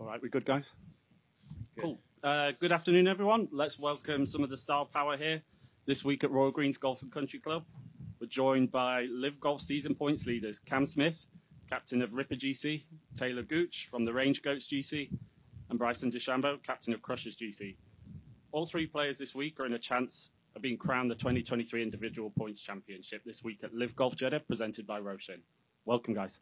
All right, we good, guys? Good. Cool. Good afternoon, everyone. Let's welcome some of the star power here this week at Royal Greens Golf and Country Club. We're joined by LIV Golf season points leaders Cam Smith, captain of Ripper GC, Talor Gooch from the Range Goats GC, and Bryson DeChambeau, captain of Crushers GC. All three players this week are in a chance of being crowned the 2023 Individual Points Championship this week at LIV Golf Jeddah, presented by Roshan. Welcome, guys.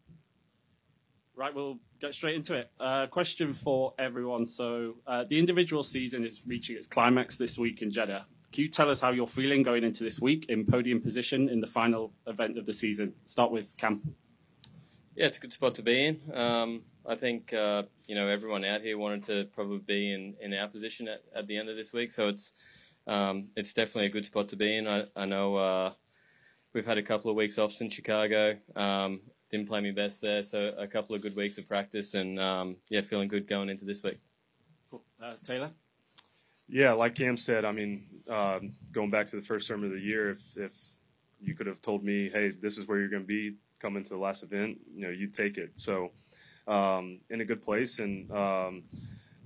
Right, we'll get straight into it. Question for everyone. So the individual season is reaching its climax this week in Jeddah. Can you tell us how you're feeling going into this week in podium position in the final event of the season? Start with Cam. Yeah, it's a good spot to be in. I think, everyone out here wanted to probably be in our position at the end of this week. So it's definitely a good spot to be in. I know we've had a couple of weeks off since Chicago. Didn't play my best there, so a couple of good weeks of practice and, feeling good going into this week. Cool. Talor? Yeah, like Cam said, I mean, going back to the first term of the year, if you could have told me, hey, this is where you're going to be coming to the last event, you'd take it. So in a good place, and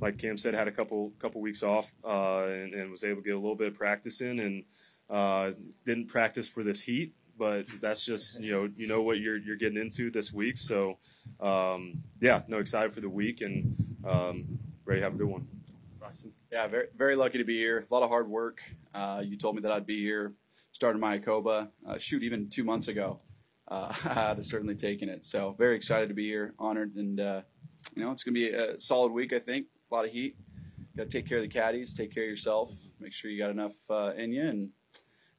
like Cam said, had a couple weeks off and was able to get a little bit of practice in, and didn't practice for this heat. But that's just, you know what you're getting into this week. So, excited for the week and ready to have a good one. Bryson? Yeah, very, very lucky to be here. A lot of hard work. You told me that I'd be here. Started my AQUÍ, even 2 months ago. I had certainly taken it. So very excited to be here, honored. And, it's going to be a solid week, I think. A lot of heat. Got to take care of the caddies, take care of yourself, make sure you got enough in you.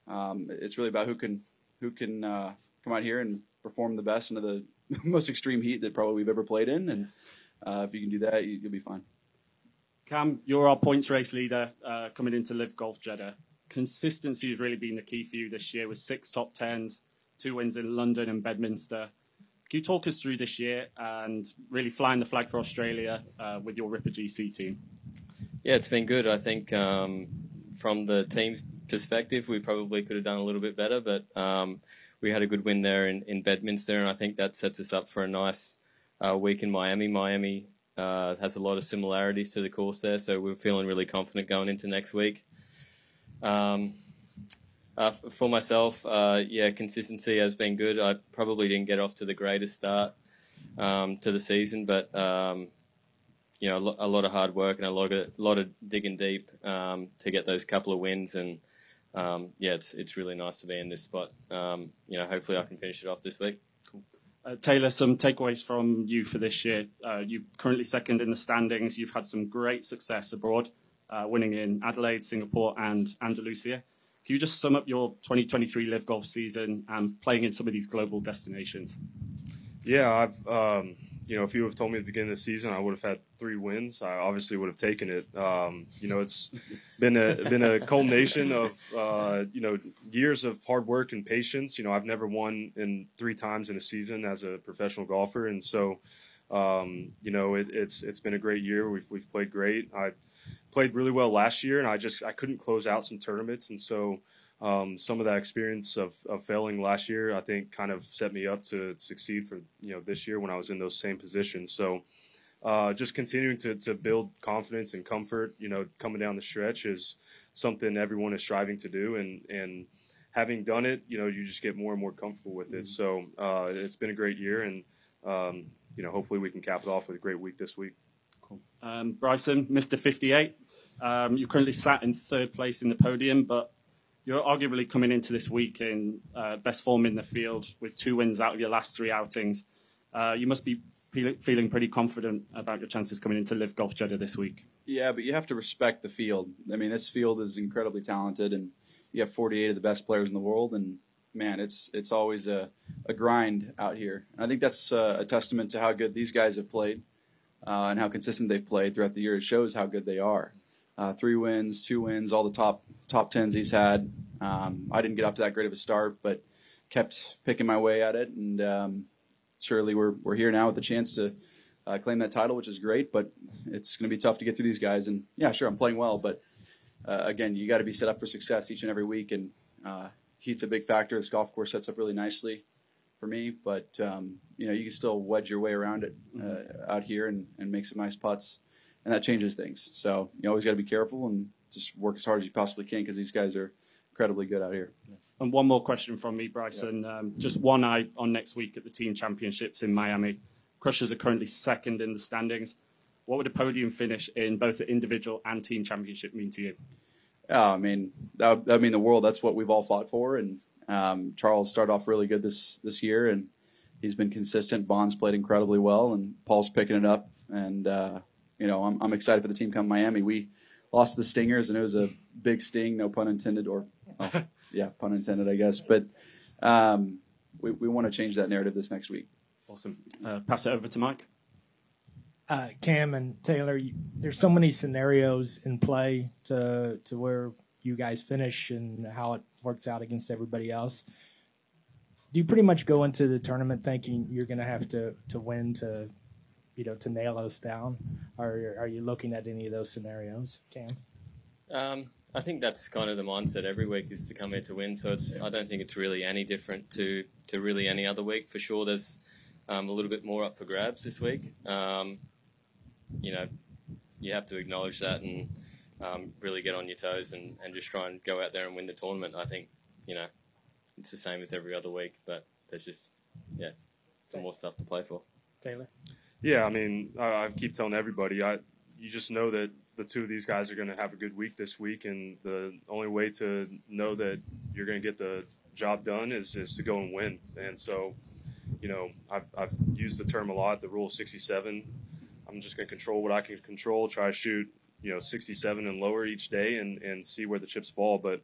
And it's really about who can come out here and perform the best into the most extreme heat that probably we've ever played in. And if you can do that, you'll be fine. Cam, you're our points race leader coming into LIV Golf Jeddah. Consistency has really been the key for you this year with 6 top 10s, 2 wins in London and Bedminster. Can you talk us through this year and really flying the flag for Australia with your Ripper GC team? Yeah, it's been good. I think from the team's perspective, we probably could have done a little bit better, but we had a good win there in Bedminster, and I think that sets us up for a nice week in Miami. Miami has a lot of similarities to the course there, so we're feeling really confident going into next week. For myself, consistency has been good. I probably didn't get off to the greatest start to the season, but a lot of hard work and a lot of digging deep to get those couple of wins, and it's really nice to be in this spot. Hopefully I can finish it off this week. Cool. Talor, some takeaways from you for this year. You're currently second in the standings. You've had some great success abroad, winning in Adelaide, Singapore, and Andalusia. Can you just sum up your 2023 LIV Golf season and playing in some of these global destinations? Yeah, if you would have told me at the beginning of the season I would have had 3 wins, I obviously would have taken it. It's been a culmination of years of hard work and patience. I've never won in 3 times in a season as a professional golfer, and so it's been a great year. We've played great. I played really well last year, and I couldn't close out some tournaments, and so some of that experience of failing last year, I think, kind of set me up to succeed for this year when I was in those same positions. So just continuing to build confidence and comfort, coming down the stretch is something everyone is striving to do, and having done it, you just get more and more comfortable with it. So it's been a great year, and hopefully we can cap it off with a great week this week. Cool. Bryson, Mr. 58, you currently sat in 3rd place in the podium, but you're arguably coming into this week in best form in the field with 2 wins out of your last 3 outings. You must be feeling pretty confident about your chances coming into LIV Golf Jeddah this week. Yeah, but you have to respect the field. I mean, this field is incredibly talented, and you have 48 of the best players in the world, and man, it's always a grind out here. And I think that's a testament to how good these guys have played and how consistent they've played throughout the year. It shows how good they are. 3 wins, 2 wins, all the top 10s he's had. I didn't get off to that great of a start, but kept picking my way at it, and surely we're here now with the chance to claim that title, which is great. But it's going to be tough to get through these guys. And yeah, sure, I'm playing well, but again, you got to be set up for success each and every week, and heat's a big factor. This golf course sets up really nicely for me, but you can still wedge your way around it out here and make some nice putts. and that changes things. So you always got to be careful and just work as hard as you possibly can because these guys are incredibly good out here. And one more question from me, Bryson. Just one eye on next week at the team championships in Miami. Crushers are currently second in the standings. What would a podium finish in both the individual and team championship mean to you? I mean, that would mean the world. That's what we've all fought for. And Charles started off really good this year, and he's been consistent. Bond's played incredibly well, and Paul's picking it up. And I'm excited for the team come Miami. We lost the Stingers, and it was a big sting, no pun intended, or yeah, pun intended, I guess. But we want to change that narrative this next week. Awesome. Pass it over to Mike. Cam and Taylor, there's so many scenarios in play to where you guys finish and how it works out against everybody else. Do you pretty much go into the tournament thinking you're going to have to win to nail us down, or are you looking at any of those scenarios, Cam? I think that's kind of the mindset every week, is to come here to win. So I don't think it's really any different to really any other week. For sure, there's a little bit more up for grabs this week. You have to acknowledge that and really get on your toes and just try and go out there and win the tournament. I think, it's the same as every other week, but there's just, some more stuff to play for. Taylor? Yeah, I mean, I keep telling everybody, you just know that the two of these guys are going to have a good week this week, and the only way to know that you're going to get the job done is to go and win. And so, I've used the term a lot, the rule of 67. I'm just going to control what I can control, try to shoot, 67 and lower each day and see where the chips fall. But,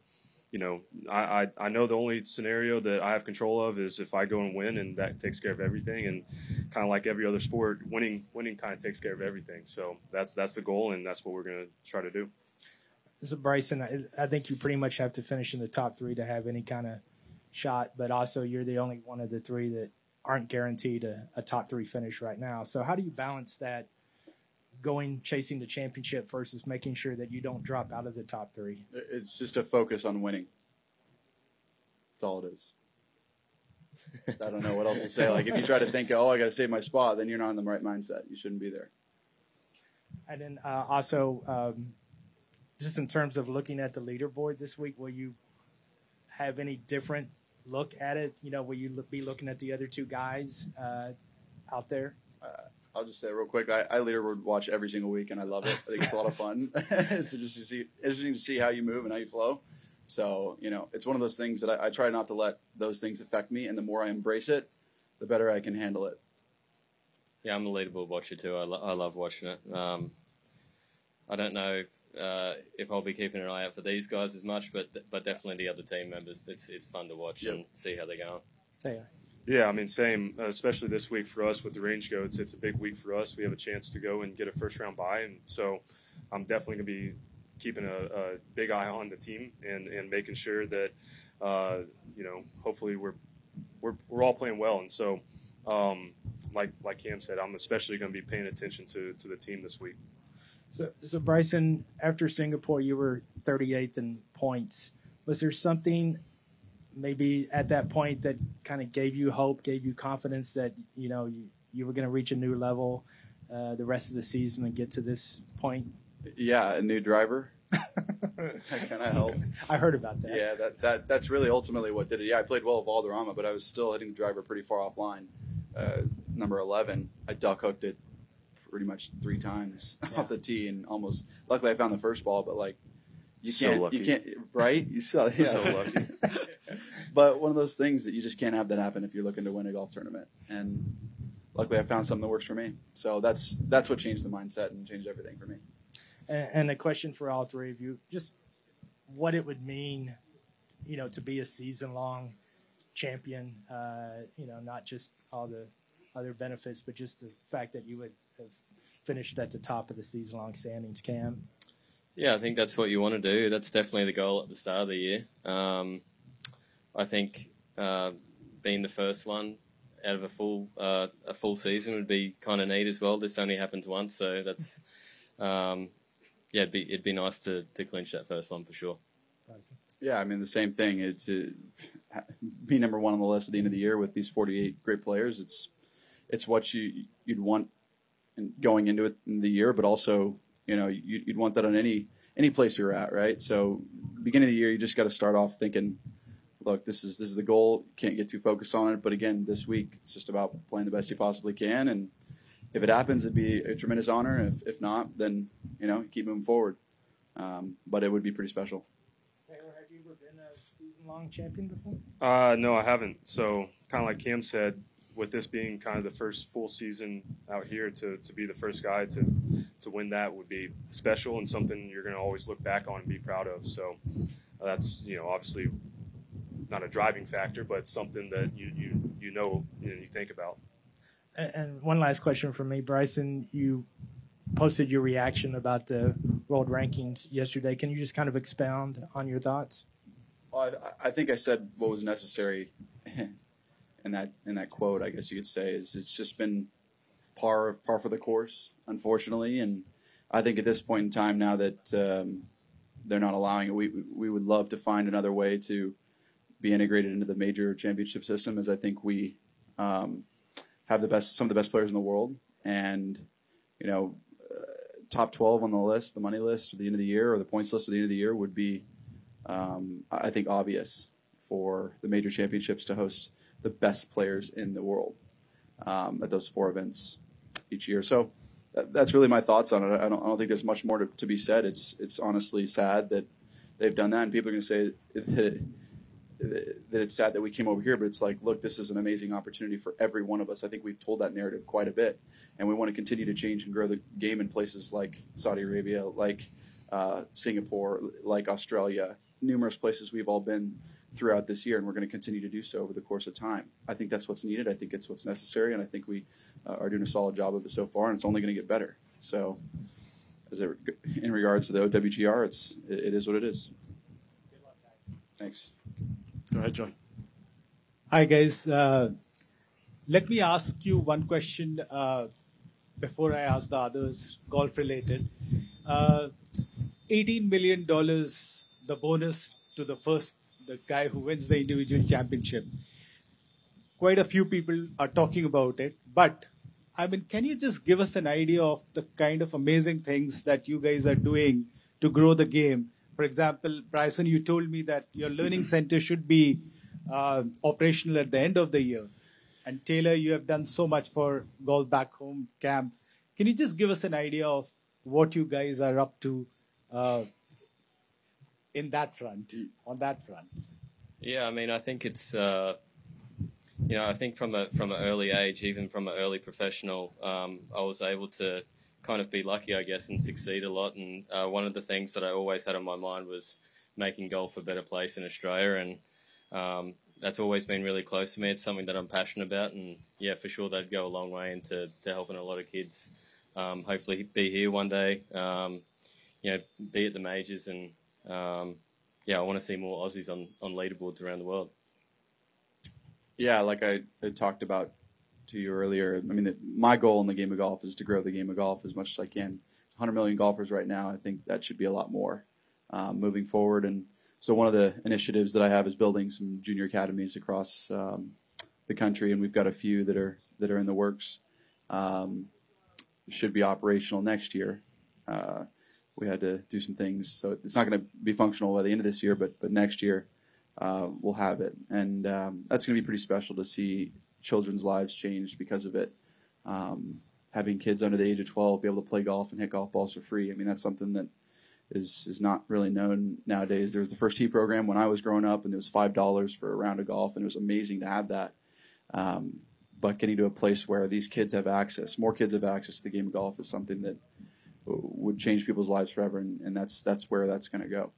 I know the only scenario that I have control of is if I go and win, and that takes care of everything. And kind of like every other sport, winning kind of takes care of everything. So that's the goal, and that's what we're going to try to do. So, Bryson, I think you pretty much have to finish in the top three to have any kind of shot, but also you're the only one of the three that aren't guaranteed a top three finish right now. So how do you balance that, chasing the championship versus making sure that you don't drop out of the top three? It's just a focus on winning. That's all it is. I don't know what else to say. Like, if you try to think, I got to save my spot, then you're not in the right mindset. You shouldn't be there. And then also, just in terms of looking at the leaderboard this week, will you have any different look at it? Will you be looking at the other two guys out there? I'll just say real quick, I leaderboard watch every single week, and I love it. I think it's a lot of fun. It's just interesting to see how you move and how you flow. So, it's one of those things that I try not to let those things affect me, and the more I embrace it, the better I can handle it. Yeah, I'm a leaderboard watcher too. I love watching it. I don't know if I'll be keeping an eye out for these guys as much, but definitely the other team members. It's fun to watch and see how they're going. Yeah, I mean, same, especially this week for us with the range goats. It's a big week for us. We have a chance to go and get a first-round bye, and so I'm definitely going to be keeping a big eye on the team and making sure that, hopefully we're all playing well. And so, like Cam said, I'm especially going to be paying attention to the team this week. So Bryson, after Singapore, you were 38th in points. Was there something maybe at that point that kind of gave you hope, gave you confidence that, you were going to reach a new level the rest of the season and get to this point? Yeah, a new driver. That kind of helped. I heard about that. Yeah, that's really ultimately what did it. Yeah, I played well with Valderrama, but I was still hitting the driver pretty far offline. Number 11, I duck hooked it pretty much 3 times off the tee, and almost. Luckily, I found the first ball, but you can't, right? You saw, yeah. So lucky. But one of those things that you just can't have that happen if you're looking to win a golf tournament. And luckily, I found something that works for me. So that's what changed the mindset and changed everything for me. And a question for all three of you: just what it would mean, to be a season-long champion. Not just all the other benefits, but just the fact that you would have finished at the top of the season-long standings. Cam? Yeah, I think that's what you want to do. That's definitely the goal at the start of the year. I think being the first one out of a full season would be kind of neat as well. This only happens once, so that's it'd be nice to clinch that first one for sure. Yeah, I mean the same thing. It's be number one on the list at the end of the year with these 48 great players. It's what you'd want going into it in the year, but also You know, you'd want that on any place you're at, right? So beginning of the year, you just got to start off thinking, look, this is the goal. You can't get too focused on it. But again, this week, it's just about playing the best you possibly can. And if it happens, it'd be a tremendous honor. If not, then, you know, keep moving forward. But it would be pretty special. Taylor, have you ever been a season-long champion before? No, I haven't. So kind of like Cam said, with this being kind of the first full season out here, to be the first guy to win that would be special and something you're going to always look back on and be proud of. So that's, you know, obviously not a driving factor, but something that you think about. And one last question from me, Bryson. You posted your reaction about the world rankings yesterday. Can you just kind of expound on your thoughts? Well, I think I said what was necessary in that quote, I guess you could say, is it's just been par for the course, unfortunately. And I think at this point in time, now that they're not allowing it, we would love to find another way to be integrated into the major championship system, as I think we have some of the best players in the world. And, you know, top 12 on the list, the money list at the end of the year, or the points list at the end of the year would be, I think, obvious for the major championships to host the best players in the world at those 4 events each year. So that's really my thoughts on it. I don't think there's much more to be said. It's honestly sad that they've done that, and people are going to say that it's sad that we came over here, but it's like, look, this is an amazing opportunity for every one of us. I think we've told that narrative quite a bit, and we want to continue to change and grow the game in places like Saudi Arabia, like Singapore, like Australia, numerous places we've all been throughout this year, and we're going to continue to do so over the course of time. I think that's what's needed. I think it's what's necessary, and I think we are doing a solid job of it so far, and it's only going to get better. So in regards to the OWGR, it is what it is. Thanks. Go ahead, Joy. Hi, guys. Let me ask you one question before I ask the others, golf-related. $18 million, the bonus to the guy who wins the individual championship. Quite a few people are talking about it, but I mean, can you just give us an idea of the kind of amazing things that you guys are doing to grow the game? For example, Bryson, you told me that your learning center should be operational at the end of the year. And Taylor, you have done so much for Golf Back Home Camp. Can you just give us an idea of what you guys are up to in that front, on that front? Yeah, I mean, I think it's, you know, I think from an early age, even from an early professional, I was able to kind of be lucky, I guess, and succeed a lot. And one of the things that I always had on my mind was making golf a better place in Australia. And that's always been really close to me. It's something that I'm passionate about. And yeah, for sure, that'd go a long way into helping a lot of kids hopefully be here one day, you know, be at the majors. And yeah, I want to see more Aussies on leaderboards around the world. Yeah, like I talked about to you earlier, I mean, my goal in the game of golf is to grow the game of golf as much as I can. 100 million golfers right now. I think that should be a lot more moving forward. And so one of the initiatives that I have is building some junior academies across the country, and we've got a few that are in the works. Should be operational next year. We had to do some things, so it's not going to be functional by the end of this year, but next year we'll have it, and that's going to be pretty special to see children's lives changed because of it. Having kids under the age of 12 be able to play golf and hit golf balls for free. I mean, that's something that is not really known nowadays. There was the first tee program when I was growing up, and it was $5 for a round of golf, and it was amazing to have that. But getting to a place where these kids have access, more kids have access to the game of golf, is something that would change people's lives forever, and that's where that's going to go.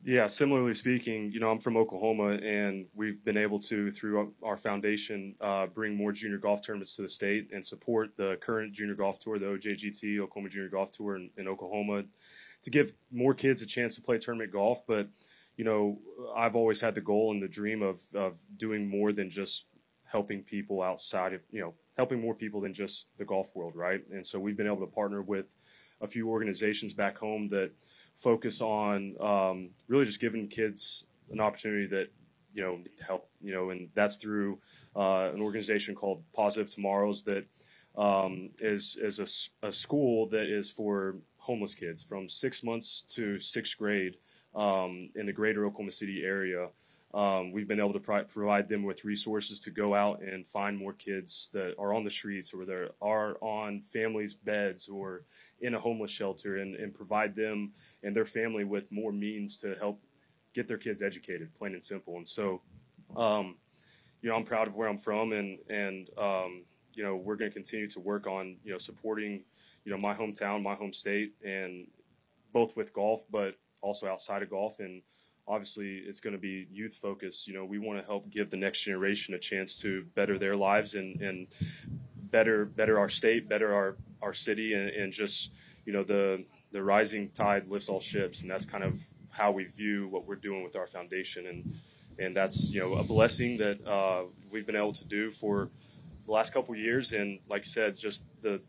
Yeah, similarly speaking, you know, I'm from Oklahoma, and we've been able to, through our foundation, bring more junior golf tournaments to the state and support the current junior golf tour, the OJGT, Oklahoma Junior Golf Tour in Oklahoma, to give more kids a chance to play tournament golf. But, you know, I've always had the goal and the dream of doing more than just helping people outside of, you know, helping more people than just the golf world, right? And so we've been able to partner with a few organizations back home that focus on really just giving kids an opportunity that, you know, to help, you know, and that's through an organization called Positive Tomorrows that is a school that is for homeless kids from 6 months to 6th grade in the greater Oklahoma City area. We've been able to provide them with resources to go out and find more kids that are on the streets or that are on families' beds or in a homeless shelter, and provide them and their family with more means to help get their kids educated, plain and simple. And so, I'm proud of where I'm from, and we're going to continue to work on, supporting, my hometown, my home state, and both with golf, but also outside of golf. And obviously it's going to be youth focused. We want to help give the next generation a chance to better their lives and better our state, better our city, and just, the rising tide lifts all ships. And that's kind of how we view what we're doing with our foundation. And that's, a blessing that we've been able to do for the last couple of years. And like I said, just the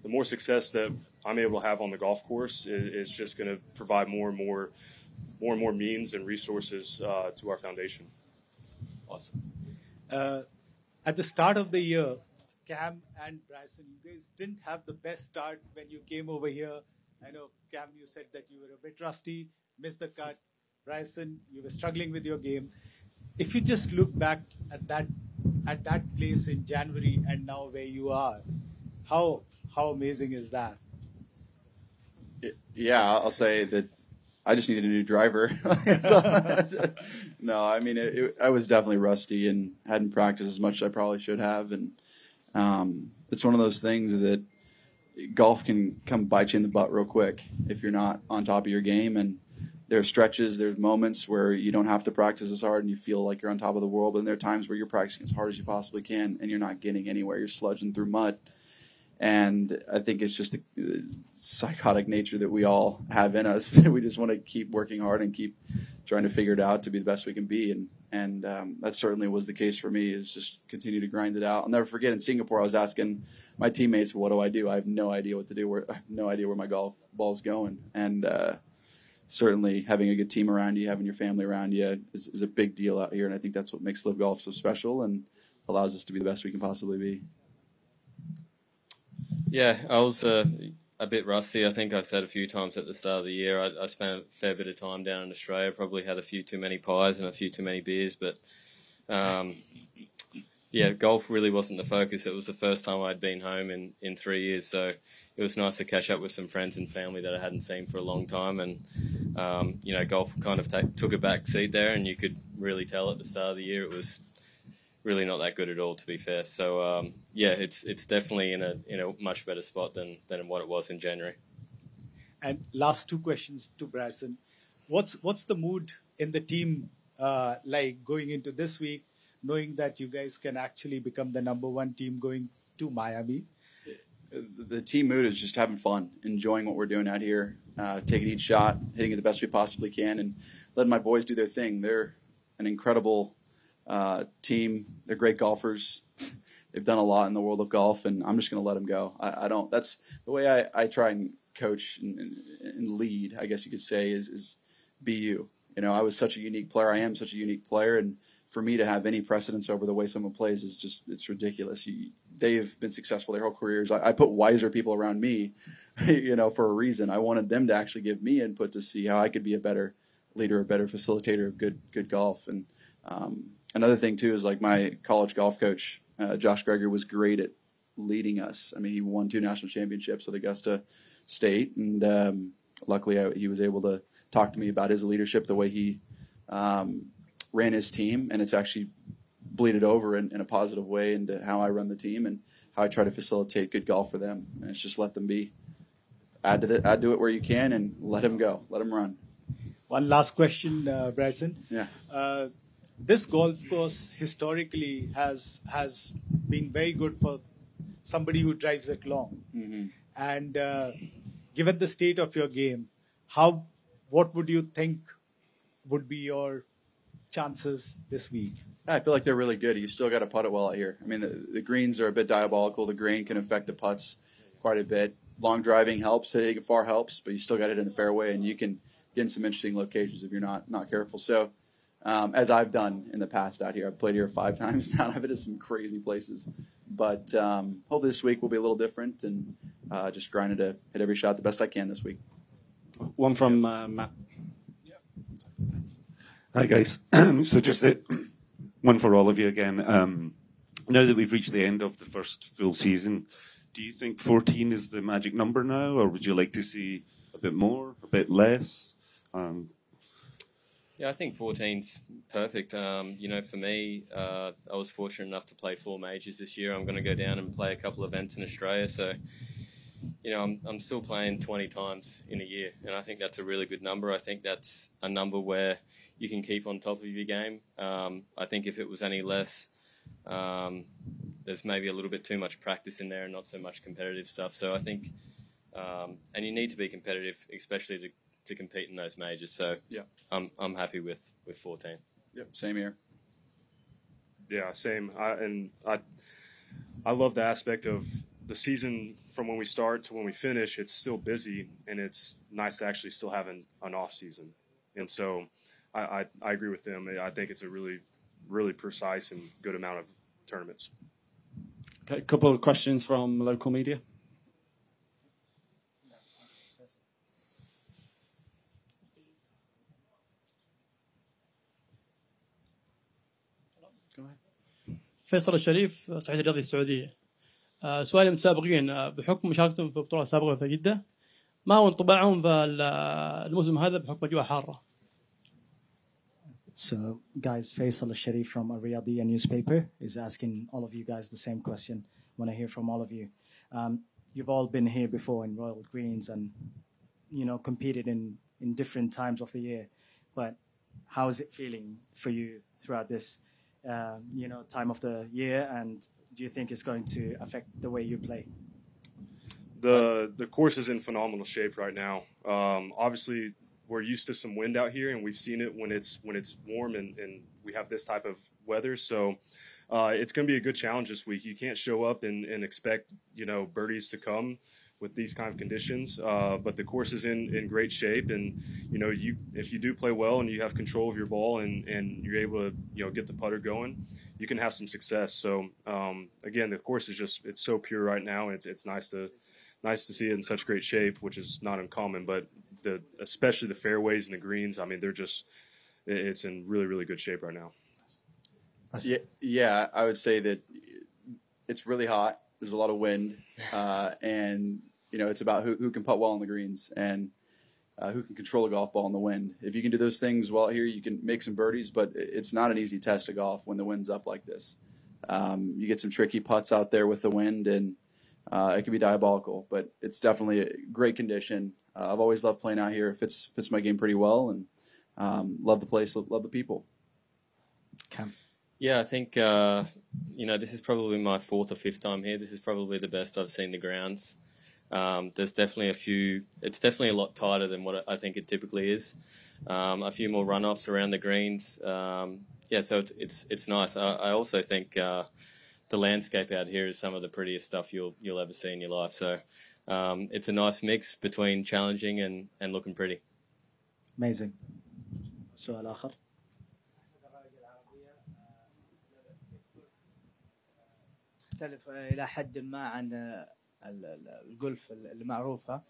more success that I'm able to have on the golf course is just going to provide more and more means and resources to our foundation. Awesome. At the start of the year, Cam and Bryson, you guys didn't have the best start when you came over here. I know, Cam, you said that you were a bit rusty, missed the cut. Bryson, you were struggling with your game. If you just look back at that place in January and now where you are, how amazing is that? Yeah, I'll say that I just needed a new driver. No, I mean, I was definitely rusty and hadn't practiced as much as I probably should have. And it's one of those things that golf can come bite you in the butt real quick if you're not on top of your game. And there are stretches, there's moments where you don't have to practice as hard and you feel like you're on top of the world. But then there are times where you're practicing as hard as you possibly can and you're not getting anywhere. You're sludging through mud. And I think it's just the psychotic nature that we all have in us. We just want to keep working hard and keep trying to figure it out to be the best we can be. And that certainly was the case for me, is just continue to grind it out. I'll never forget, in Singapore, I was asking my teammates, what do? I have no idea what to do. I have no idea where my golf ball's going. And certainly having a good team around you, having your family around you is a big deal out here. And I think that's what makes LIV Golf so special and allows us to be the best we can possibly be. Yeah, I was a bit rusty. I think I said a few times at the start of the year, I spent a fair bit of time down in Australia, probably had a few too many pies and a few too many beers. But, yeah, golf really wasn't the focus. It was the first time I'd been home in 3 years. So it was nice to catch up with some friends and family that I hadn't seen for a long time. And, golf kind of took a back seat there, and you could really tell at the start of the year it was really not that good at all, to be fair. So yeah, it's definitely in a much better spot than what it was in January. And last two questions to Bryson. What's the mood in the team like going into this week, knowing that you guys can actually become the #1 team going to Miami? The team mood is just having fun, enjoying what we're doing out here, taking each shot, hitting it the best we possibly can, and letting my boys do their thing. They're an incredible team. They're great golfers. They've done a lot in the world of golf, and I'm just going to let them go. I don't. That's the way I try and coach and lead, I guess you could say, is be you. I was such a unique player. I am such a unique player, and for me to have any precedence over the way someone plays is just, it's ridiculous. They've been successful their whole careers. I put wiser people around me, for a reason. I wanted them to actually give me input to see how I could be a better leader, a better facilitator of good golf. And another thing too is, like, my college golf coach, Josh Gregory, was great at leading us. I mean, he won 2 national championships with Augusta State, and luckily he was able to talk to me about his leadership, the way he ran his team, and it's actually bleeded over in a positive way into how I run the team and how I try to facilitate good golf for them. And it's just let them be. Add to it where you can, and let them go. Let them run. One last question, Bryson. Yeah. This golf course historically has been very good for somebody who drives it long. Mm-hmm. And given the state of your game, what would you think would be your chances this week? I feel like they're really good. You still got to putt it well out here. I mean, the greens are a bit diabolical. The grain can affect the putts quite a bit. Long driving helps, hitting it far helps, but you still got to hit in the fairway, and you can get in some interesting locations if you're not careful. So, as I've done in the past out here, I've played here 5 times now, and I've been to some crazy places. But hopefully this week will be a little different, and just grinding to hit every shot the best I can this week. One from Matt. Hi guys. So just one for all of you again. Now that we've reached the end of the first full season, do you think 14 is the magic number now, or would you like to see a bit more, a bit less? Yeah, I think 14's perfect. For me, I was fortunate enough to play 4 majors this year. I'm going to go down and play a couple of events in Australia. So, I'm still playing 20 times in a year, and I think that's a really good number. I think that's a number where you can keep on top of your game. I think if it was any less, there's maybe a little bit too much practice in there and not so much competitive stuff. So I think, and you need to be competitive, especially to compete in those majors. So yeah, I'm happy with 14. Yep, same here. Yeah, same. I love the aspect of the season from when we start to when we finish. It's still busy, and it's nice to actually still have an off season. And so I agree with them. I think it's a really, really precise and good amount of tournaments. Okay, a couple of questions from local media. فيصل الشريف صحيح الرياضي السعودية. سؤالي المتسابقين بحكم مشاركتهم في بطولة سابقة في جدة، ما هو انطباعهم في الموسم هذا بحكم أجواء حارة؟ So, guys, Faisal al-Sharif from a Riyadh newspaper is asking all of you guys the same question. I want to hear from all of you. You've all been here before in Royal Greens and, competed in different times of the year. But how is it feeling for you throughout this, time of the year? And do you think it's going to affect the way you play? The course is in phenomenal shape right now. Obviously, we're used to some wind out here, and we've seen it when it's warm and we have this type of weather. So it's going to be a good challenge this week. You can't show up and expect birdies to come with these kind of conditions. But the course is in great shape, and if you do play well and you have control of your ball and you're able to get the putter going, you can have some success. So again, the course is it's so pure right now. It's nice to see it in such great shape, which is not uncommon. But especially the fairways and the greens, I mean, it's in really, really good shape right now. Yeah, I would say that it's really hot. There's a lot of wind, and it's about who can putt well on the greens and who can control a golf ball in the wind. If you can do those things well here, you can make some birdies, but it's not an easy test of golf when the wind's up like this. You get some tricky putts out there with the wind, and it can be diabolical, but it's definitely a great condition. I've always loved playing out here. It fits my game pretty well, and love the place, love the people. Cam? Yeah, I think, this is probably my 4th or 5th time here. This is probably the best I've seen the grounds. There's definitely it's definitely a lot tighter than what I think it typically is. A few more runoffs around the greens. So it's nice. I also think the landscape out here is some of the prettiest stuff you'll ever see in your life. So it's a nice mix between challenging and looking pretty. Amazing. سؤال آخر. تختلف إلى حد ما عن الجولف المعروفة.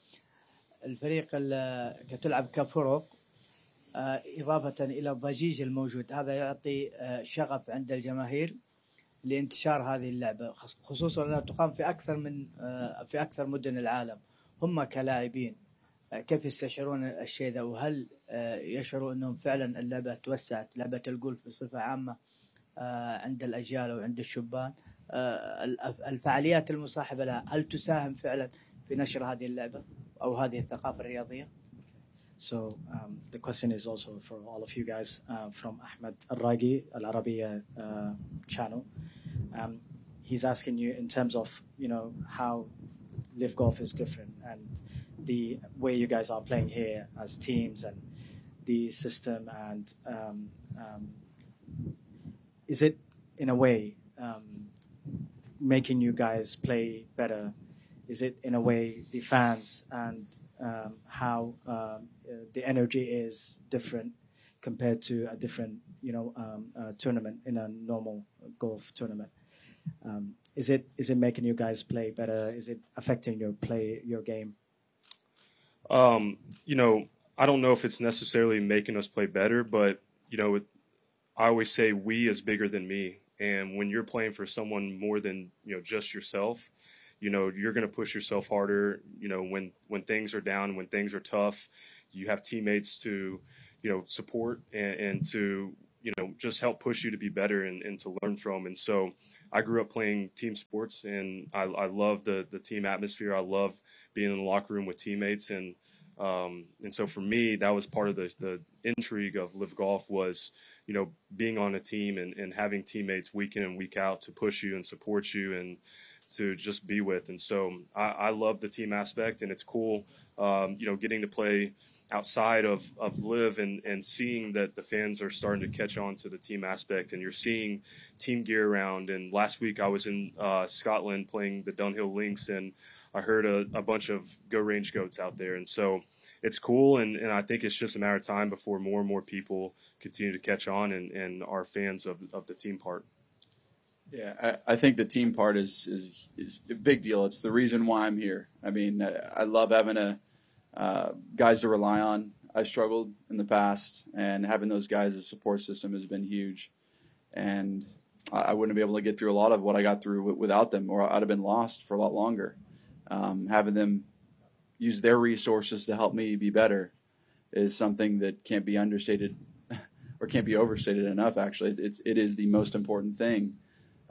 الفريق تلعب كفرق إضافة إلى الضجيج الموجود، هذا يعطي شغف عند الجماهير لانتشار هذه اللعبة، خصوصا أنها تقام في أكثر مدن العالم. هم كلاعبين كيف يستشعرون الشيء ذا، وهل يشعروا أنهم فعلا اللعبة توسعت، لعبة الجولف بصفة عامة عند الأجيال وعند الشبان؟ الفعاليات المصاحبة لها هل تساهم فعلا في نشر هذه اللعبة أو هذه الثقافة الرياضية؟ So the question is also for all of you guys from Ahmed Al-Ragi, Al-Arabiya channel. He's asking you in terms of, how LIV Golf is different and the way you guys are playing here as teams and the system, and is it in a way making you guys play better? Is it in a way the fans and how the energy is different compared to a different tournament in a normal golf tournament? is it making you guys play better? Is it affecting your game? You know, I don't know if it's necessarily making us play better, but you know, I always say we is bigger than me. And when you're playing for someone more than, you know, just yourself, you know, you're going to push yourself harder. You know, when things are down, when things are tough, you have teammates to, you know, support and to, you know, just help push you to be better and to learn from. And so I grew up playing team sports, and I love the team atmosphere. I love being in the locker room with teammates. And so for me, that was part of the intrigue of LIV Golf was, you know, being on a team and having teammates week in and week out to push you and support you and to just be with. And so I love the team aspect, and it's cool, you know, getting to play outside of LIV and seeing that the fans are starting to catch on to the team aspect, and you're seeing team gear around. And last week I was in Scotland playing the Dunhill Links, and I heard a bunch of Go Range Goats out there. And so it's cool, and I think it's just a matter of time before more and more people continue to catch on and are fans of the team part. Yeah, I think the team part is a big deal. It's the reason why I'm here. I mean, I love having guys to rely on. I've struggled in the past, and having those guys as a support system has been huge. And I wouldn't be able to get through a lot of what I got through without them, or I'd have been lost for a lot longer. Having them use their resources to help me be better is something that can't be understated or can't be overstated enough. Actually, it is the most important thing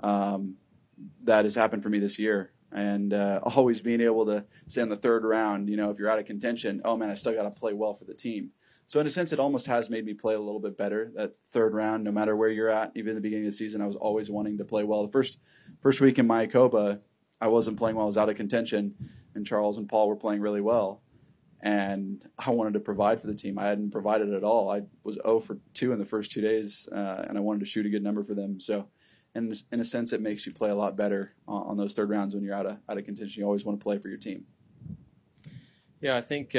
that has happened for me this year. And always being able to say in the third round, you know, if you're out of contention, oh man, I still got to play well for the team. So in a sense, it almost has made me play a little bit better that third round, no matter where you're at. Even at the beginning of the season, I was always wanting to play well. The first week in Mayakoba, I wasn't playing well. I was out of contention, and Charles and Paul were playing really well. And I wanted to provide for the team. I hadn't provided at all. I was 0 for 2 in the first 2 days, and I wanted to shoot a good number for them. So in a sense, it makes you play a lot better on those third rounds when you're out of contention. You always want to play for your team. Yeah, I think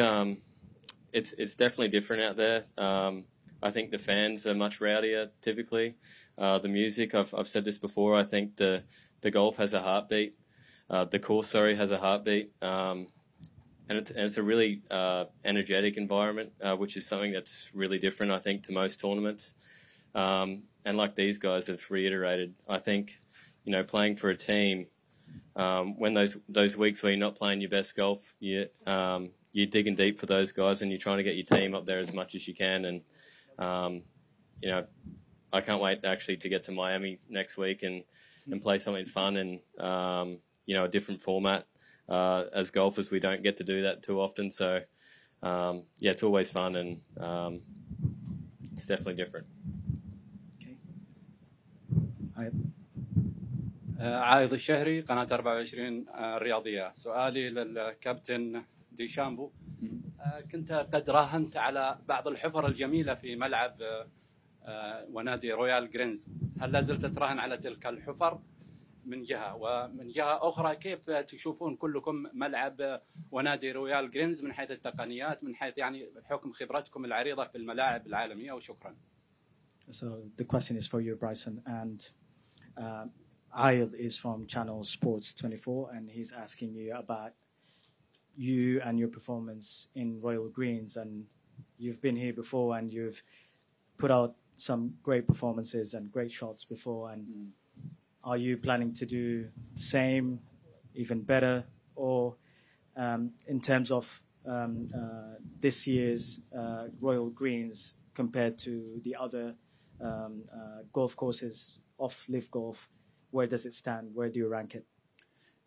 it's definitely different out there. I think the fans are much rowdier typically. The music, I've said this before, I think the golf has a heartbeat. The course, has a heartbeat. And it's a really energetic environment, which is something that's really different, I think, to most tournaments. And like these guys have reiterated, I think, you know, playing for a team, when those weeks where you're not playing your best golf, you're digging deep for those guys, and you're trying to get your team up there as much as you can. And you know, I can't wait actually to get to Miami next week and play something fun and you know, a different format. As golfers, we don't get to do that too often, so yeah, it's always fun, and it's definitely different. عايض الشهري قناة 24 الرياضية. سؤالي للكابتن ديشامبو. كنت قد راهنت على بعض الحفر الجميلة في ملعب ونادي رويال جرينز. هل لا زلت تراهن على تلك الحفر من جهة، ومن جهة أخرى كيف تشوفون كلكم ملعب ونادي رويال جرينز من حيث التقنيات، من حيث يعني بحكم خبرتكم العريضة في الملاعب العالمية؟ وشكرا. So the question is for you, Bryson, and Ayad is from Channel Sports 24, and he's asking you about you and your performance in Royal Greens. And you've been here before, and you've put out some great performances and great shots before. And are you planning to do the same, even better, or in terms of this year's Royal Greens compared to the other golf courses of LIV Golf, where does it stand? Where do you rank it?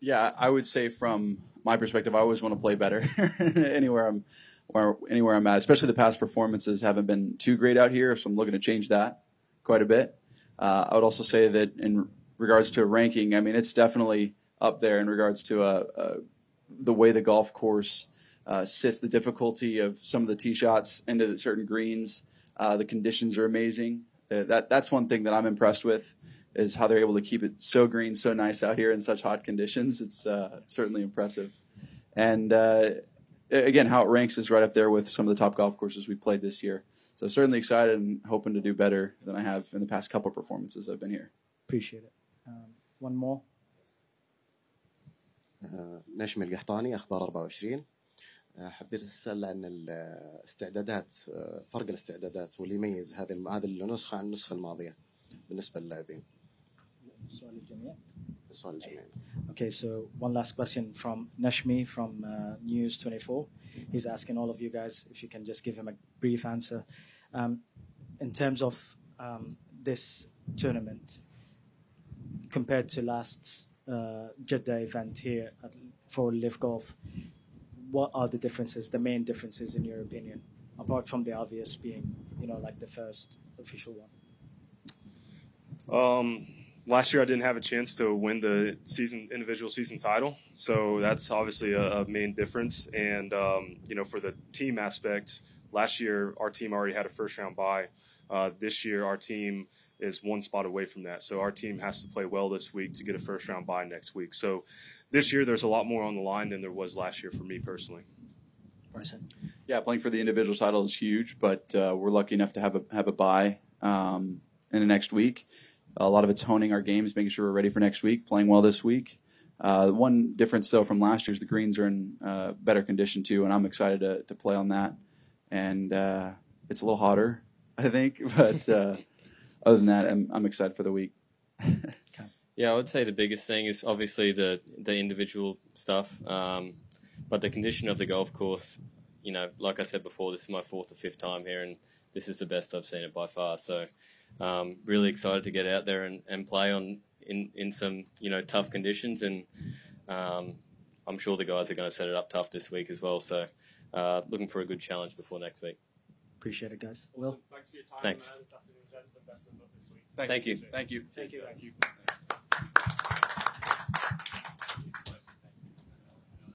Yeah, I would say from my perspective, I always want to play better anywhere I'm at. Especially the past performances haven't been too great out here, so I'm looking to change that quite a bit. I would also say that in regards to a ranking, I mean, it's definitely up there in regards to the way the golf course sits, the difficulty of some of the tee shots into certain greens. The conditions are amazing. That's one thing that I'm impressed with, is how they're able to keep it so green, so nice out here in such hot conditions. It's certainly impressive. And again, how it ranks is right up there with some of the top golf courses we played this year. So certainly excited and hoping to do better than I have in the past couple of performances I've been here. Appreciate it. One more. نشمي القحطاني أخبار 24. حبيت أسأل عن الاستعدادات، فرق الاستعدادات واللي يميز هذه النسخة عن النسخة الماضية بالنسبة للاعبين. السؤال الجميع. السؤال الجميع. Okay, so one last question from Nashmi from News 24. He's asking all of you guys if you can just give him a brief answer. In terms of this tournament, compared to last Jeddah event here for LIV Golf, what are the differences, the main differences in your opinion, apart from the obvious being, like the first official one? Last year I didn't have a chance to win the individual season title, so that's obviously a main difference. And for the team aspect, last year our team already had a first round bye. This year our team is one spot away from that, so our team has to play well this week to get a first round bye next week. So this year there's a lot more on the line than there was last year for me personally. Bryson? Yeah, playing for the individual title is huge, but we're lucky enough to have a bye in the next week. A lot of it's honing our games, making sure we're ready for next week, playing well this week. One difference, though, from last year is the greens are in better condition, too, and I'm excited to play on that. And it's a little hotter, I think, but other than that, I'm excited for the week. Yeah, I would say the biggest thing is obviously the individual stuff, but the condition of the golf course, like I said before, this is my 4th or 5th time here, and this is the best I've seen it by far. So really excited to get out there and play in some tough conditions, and I'm sure the guys are going to set it up tough this week as well. So looking for a good challenge before next week. Appreciate it, guys. Will? Thanks for your time. Thanks. This afternoon, gents, and best of luck this week. Thank you. Thank you. Thank you. Thank you.